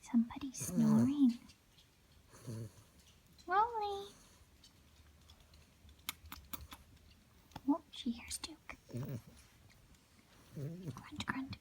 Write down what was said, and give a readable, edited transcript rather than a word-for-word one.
Somebody's snoring. Rolly. Oh, she hears Duke. Grunt, grunt.